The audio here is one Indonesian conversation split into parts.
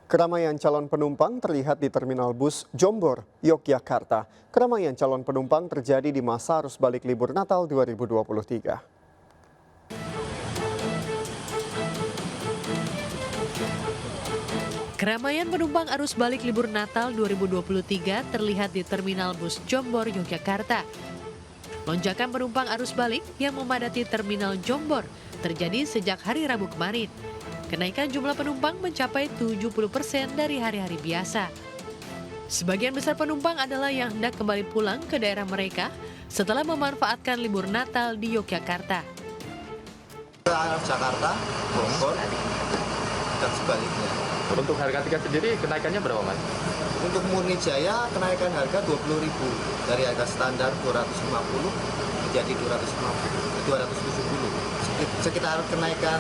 Keramaian calon penumpang terlihat di Terminal Bus Jombor, Yogyakarta. Keramaian calon penumpang terjadi di masa arus balik libur Natal 2023. Keramaian penumpang arus balik libur Natal 2023 terlihat di Terminal Bus Jombor, Yogyakarta. Lonjakan penumpang arus balik yang memadati Terminal Jombor terjadi sejak hari Rabu kemarin. Kenaikan jumlah penumpang mencapai 70% dari hari-hari biasa. Sebagian besar penumpang adalah yang hendak kembali pulang ke daerah mereka setelah memanfaatkan libur Natal di Yogyakarta. Arah Jakarta, Bogor, dan sebaliknya. Untuk harga tiket sendiri kenaikannya berapa, Mas? Untuk Murni Jaya kenaikan harga 20.000 dari harga standar 250 menjadi 270. Sekitar kenaikan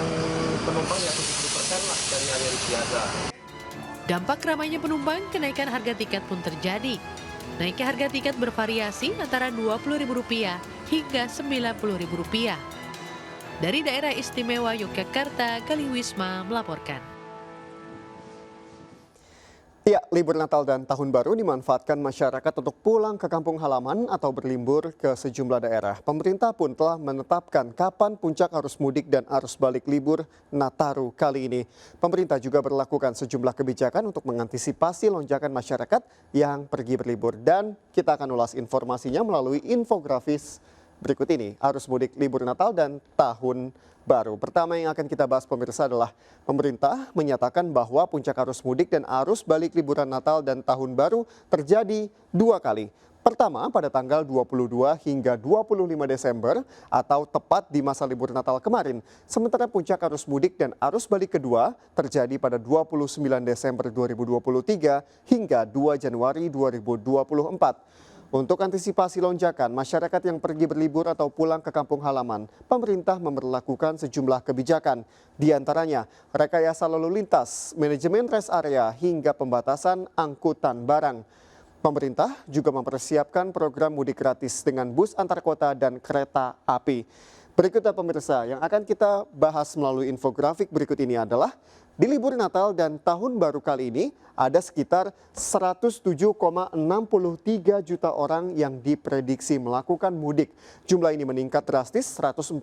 penumpang ya 70% lah dari hari-hari biasa. Dampak ramainya penumpang, kenaikan harga tiket pun terjadi. Naiknya harga tiket bervariasi antara Rp20.000 hingga Rp90.000. Dari daerah istimewa Yogyakarta, Galih Wisma melaporkan. Ya, libur Natal dan Tahun Baru dimanfaatkan masyarakat untuk pulang ke kampung halaman atau berlibur ke sejumlah daerah. Pemerintah pun telah menetapkan kapan puncak arus mudik dan arus balik libur Nataru kali ini. Pemerintah juga berlakukan sejumlah kebijakan untuk mengantisipasi lonjakan masyarakat yang pergi berlibur. Dan kita akan ulas informasinya melalui infografis berikut ini, arus mudik libur Natal dan Tahun Baru. Pertama yang akan kita bahas pemirsa adalah pemerintah menyatakan bahwa puncak arus mudik dan arus balik liburan Natal dan Tahun Baru terjadi 2 kali. Pertama pada tanggal 22 hingga 25 Desember atau tepat di masa libur Natal kemarin. Sementara puncak arus mudik dan arus balik kedua terjadi pada 29 Desember 2023 hingga 2 Januari 2024. Untuk antisipasi lonjakan masyarakat yang pergi berlibur atau pulang ke kampung halaman, pemerintah memberlakukan sejumlah kebijakan. Di antaranya, rekayasa lalu lintas, manajemen rest area, hingga pembatasan angkutan barang. Pemerintah juga mempersiapkan program mudik gratis dengan bus antar kota dan kereta api. Berikutnya pemirsa, yang akan kita bahas melalui infografik berikut ini adalah di libur Natal dan Tahun Baru kali ini ada sekitar 107,63 juta orang yang diprediksi melakukan mudik. Jumlah ini meningkat drastis 143%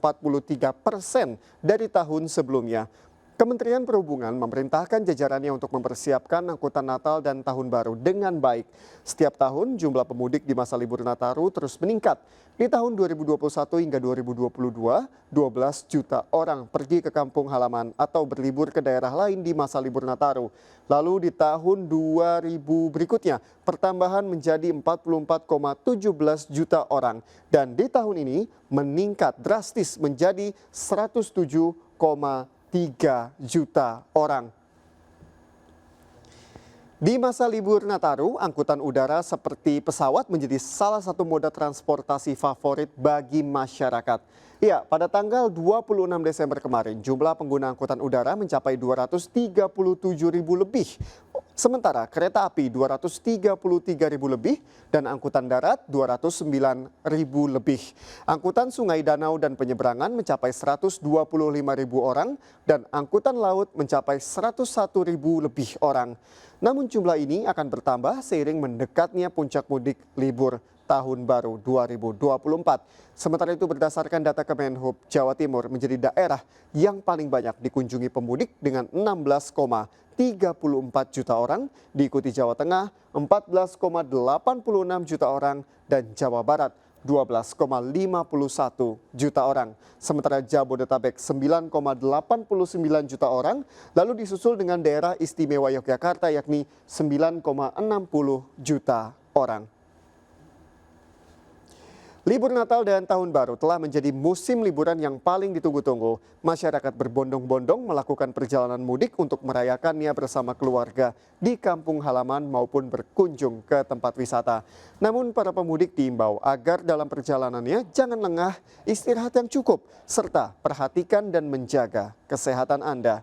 dari tahun sebelumnya. Kementerian Perhubungan memerintahkan jajarannya untuk mempersiapkan angkutan Natal dan Tahun Baru dengan baik. Setiap tahun jumlah pemudik di masa libur Nataru terus meningkat. Di tahun 2021 hingga 2022, 12 juta orang pergi ke kampung halaman atau berlibur ke daerah lain di masa libur Nataru. Lalu di tahun 2000 berikutnya, pertambahan menjadi 44,17 juta orang. Dan di tahun ini meningkat drastis menjadi 107,3 juta orang. Di masa libur Nataru, angkutan udara seperti pesawat menjadi salah satu moda transportasi favorit bagi masyarakat. Ya, pada tanggal 26 Desember kemarin, jumlah pengguna angkutan udara mencapai 237.000 lebih. Sementara kereta api 233.000 lebih dan angkutan darat 209.000 lebih. Angkutan sungai, danau, dan penyeberangan mencapai 125.000 orang dan angkutan laut mencapai 101.000 lebih orang. Namun jumlah ini akan bertambah seiring mendekatnya puncak mudik libur Tahun Baru 2024. Sementara itu berdasarkan data Kemenhub, Jawa Timur menjadi daerah yang paling banyak dikunjungi pemudik dengan 16,34 juta orang, diikuti Jawa Tengah 14,86 juta orang dan Jawa Barat 12,51 juta orang. Sementara Jabodetabek 9,89 juta orang, lalu disusul dengan daerah istimewa Yogyakarta yakni 9,60 juta orang. Libur Natal dan Tahun Baru telah menjadi musim liburan yang paling ditunggu-tunggu. Masyarakat berbondong-bondong melakukan perjalanan mudik untuk merayakannya bersama keluarga di kampung halaman maupun berkunjung ke tempat wisata. Namun para pemudik diimbau agar dalam perjalanannya jangan lengah, istirahat yang cukup, serta perhatikan dan menjaga kesehatan Anda.